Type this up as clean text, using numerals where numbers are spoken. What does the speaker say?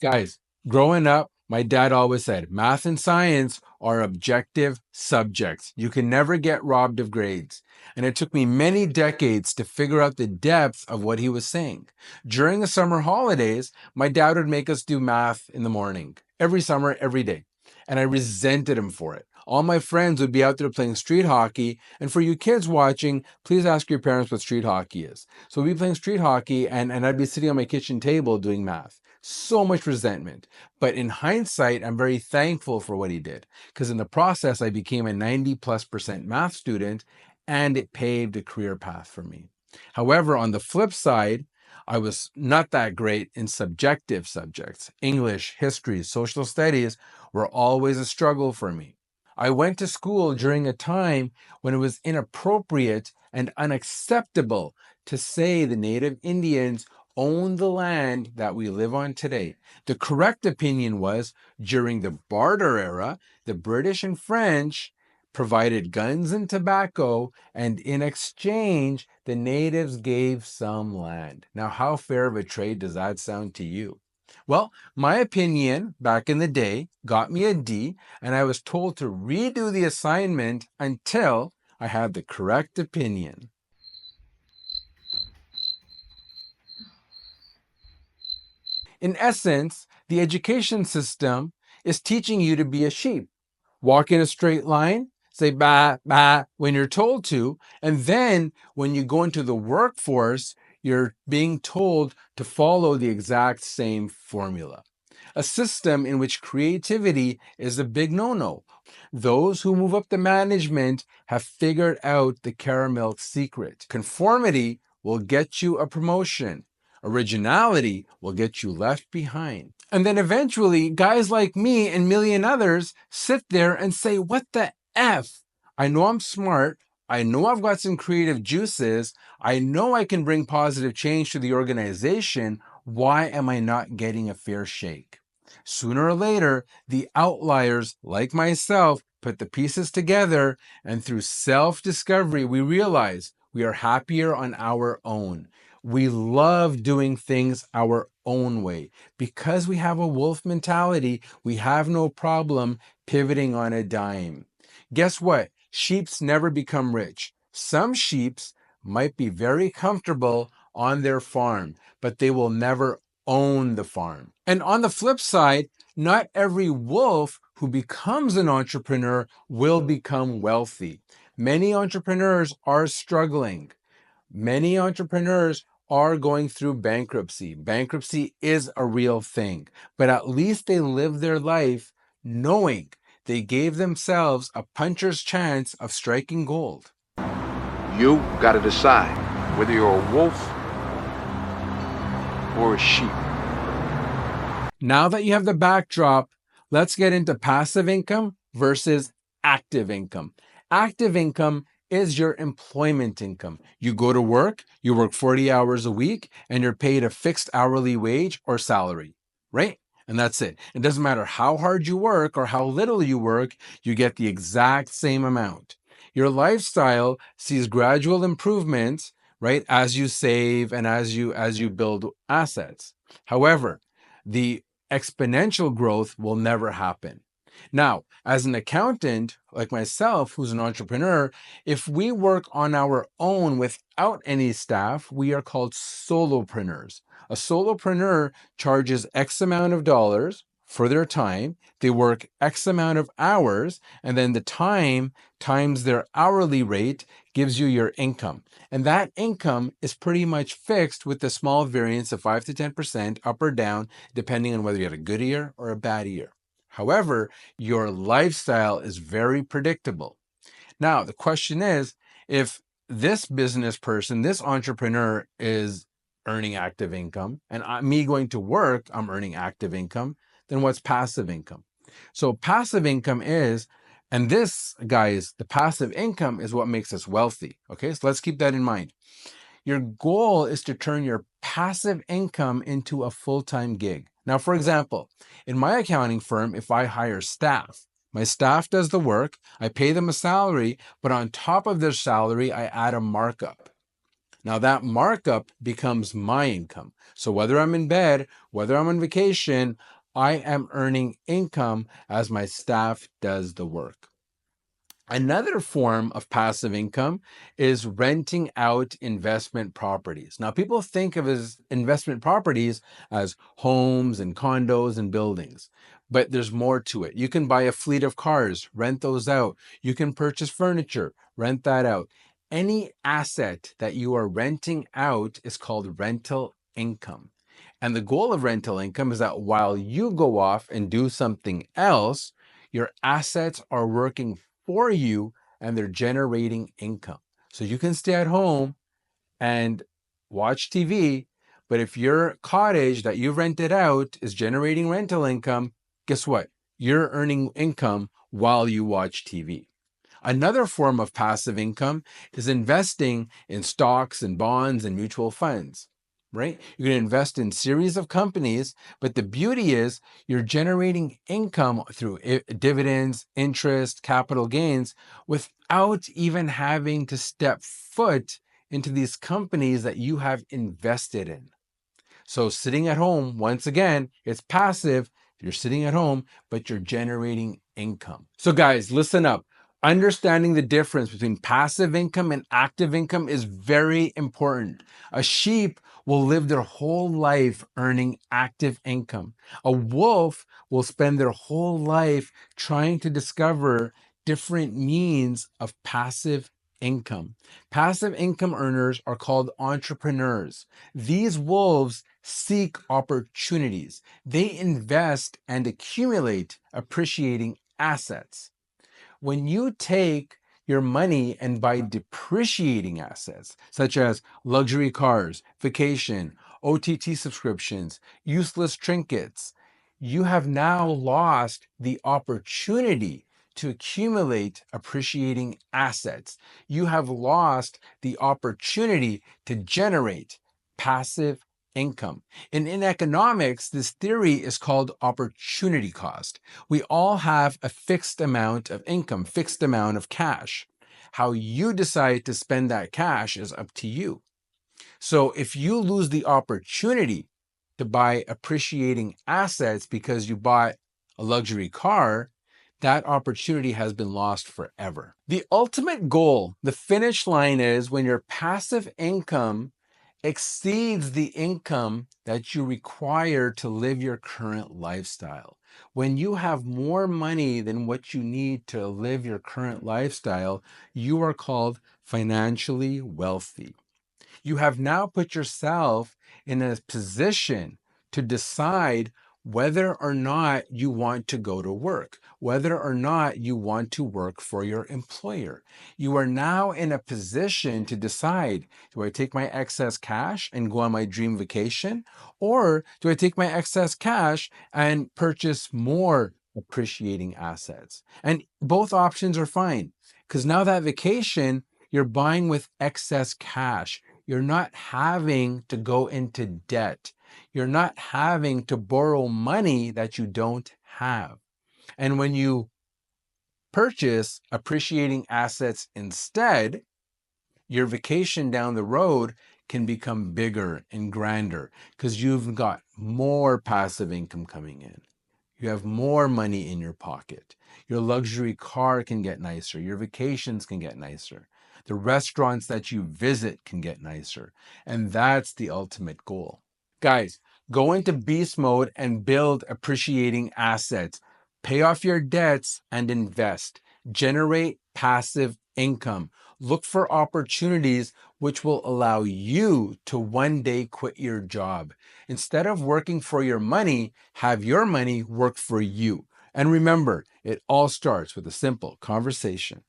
Guys, growing up, my dad always said math and science are objective subjects. You can never get robbed of grades. And it took me many decades to figure out the depth of what he was saying. During the summer holidays, my dad would make us do math in the morning, every summer, every day. And I resented him for it. All my friends would be out there playing street hockey. And for you kids watching, please ask your parents what street hockey is. So we'd be playing street hockey, and I'd be sitting on my kitchen table doing math. So much resentment. But in hindsight, I'm very thankful for what he did, because in the process, I became a 90+% math student, and it paved a career path for me. However, on the flip side, I was not that great in subjective subjects. English, history, social studies were always a struggle for me. I went to school during a time when it was inappropriate and unacceptable to say the Native Indians owned the land that we live on today. The correct opinion was during the barter era, the British and French provided guns and tobacco, and in exchange, the natives gave some land. Now, how fair of a trade does that sound to you? Well, my opinion back in the day got me a D, and I was told to redo the assignment until I had the correct opinion. In essence, the education system is teaching you to be a sheep. Walk in a straight line, say bah, bah when you're told to, and then when you go into the workforce, you're being told to follow the exact same formula. A system in which creativity is a big no-no. Those who move up the management have figured out the caramel secret. Conformity will get you a promotion. Originality will get you left behind. And then eventually, guys like me and a million others sit there and say, what the F? I know I'm smart. I know I've got some creative juices. I know I can bring positive change to the organization. Why am I not getting a fair shake? Sooner or later, the outliers, like myself, put the pieces together, and through self-discovery, we realize we are happier on our own. We love doing things our own way. Because we have a wolf mentality, we have no problem pivoting on a dime. Guess what? Sheeps never become rich. Some sheeps might be very comfortable on their farm, but they will never own the farm. And on the flip side, not every wolf who becomes an entrepreneur will become wealthy. Many entrepreneurs are struggling. Many entrepreneurs are going through bankruptcy. Bankruptcy is a real thing, but at least they live their life knowing they gave themselves a puncher's chance of striking gold. You got to decide whether you're a wolf or a sheep. Now that you have the backdrop, let's get into passive income versus active income. Active income is your employment income. You go to work, you work 40 hours a week, and you're paid a fixed hourly wage or salary, right? And that's it. It doesn't matter how hard you work or how little you work, you get the exact same amount. Your lifestyle sees gradual improvements, right, as you save and as you build assets. However, the exponential growth will never happen. Now, as an accountant like myself, who's an entrepreneur, if we work on our own without any staff, we are called solopreneurs. A solopreneur charges X amount of dollars for their time. They work X amount of hours, and then the time times their hourly rate gives you your income. And that income is pretty much fixed with the small variance of 5 to 10% up or down, depending on whether you had a good year or a bad year. However, your lifestyle is very predictable. Now, the question is, if this business person, this entrepreneur is earning active income, and me going to work, I'm earning active income, then what's passive income? So passive income is, and this, guys, the passive income is what makes us wealthy. Okay, so let's keep that in mind. Your goal is to turn your passive income into a full-time gig. Now, for example, in my accounting firm, if I hire staff, my staff does the work, I pay them a salary, but on top of their salary, I add a markup. Now that markup becomes my income. So whether I'm in bed, whether I'm on vacation, I am earning income as my staff does the work. Another form of passive income is renting out investment properties. Now, people think of as investment properties as homes and condos and buildings, but there's more to it. You can buy a fleet of cars, rent those out. You can purchase furniture, rent that out. Any asset that you are renting out is called rental income. And the goal of rental income is that while you go off and do something else, your assets are working for you and they're generating income. So you can stay at home and watch TV, but if your cottage that you rented out is generating rental income, guess what? You're earning income while you watch TV. Another form of passive income is investing in stocks and bonds and mutual funds, right? You're going to invest in series of companies, but the beauty is you're generating income through dividends, interest, capital gains without even having to step foot into these companies that you have invested in. So sitting at home, once again, it's passive. You're sitting at home, but you're generating income. So guys, listen up. Understanding the difference between passive income and active income is very important. A sheep will live their whole life earning active income. A wolf will spend their whole life trying to discover different means of passive income. Passive income earners are called entrepreneurs. These wolves seek opportunities. They invest and accumulate appreciating assets. When you take your money and buy depreciating assets, such as luxury cars, vacation, OTT subscriptions, useless trinkets, you have now lost the opportunity to accumulate appreciating assets. You have lost the opportunity to generate passive income. And in economics, this theory is called opportunity cost. We all have a fixed amount of income, fixed amount of cash. How you decide to spend that cash is up to you. So if you lose the opportunity to buy appreciating assets because you bought a luxury car, that opportunity has been lost forever. The ultimate goal, the finish line, is when your passive income exceeds the income that you require to live your current lifestyle. When you have more money than what you need to live your current lifestyle, you are called financially wealthy. You have now put yourself in a position to decide whether or not you want to go to work, whether or not you want to work for your employer. You are now in a position to decide, do I take my excess cash and go on my dream vacation? Or do I take my excess cash and purchase more appreciating assets? And both options are fine, because now that vacation, you're buying with excess cash. You're not having to go into debt. You're not having to borrow money that you don't have. And when you purchase appreciating assets instead, your vacation down the road can become bigger and grander because you've got more passive income coming in. You have more money in your pocket. Your luxury car can get nicer. Your vacations can get nicer. The restaurants that you visit can get nicer. And that's the ultimate goal. Guys, go into beast mode and build appreciating assets. Pay off your debts and invest. Generate passive income. Look for opportunities which will allow you to one day quit your job. Instead of working for your money, have your money work for you. And remember, it all starts with a simple conversation.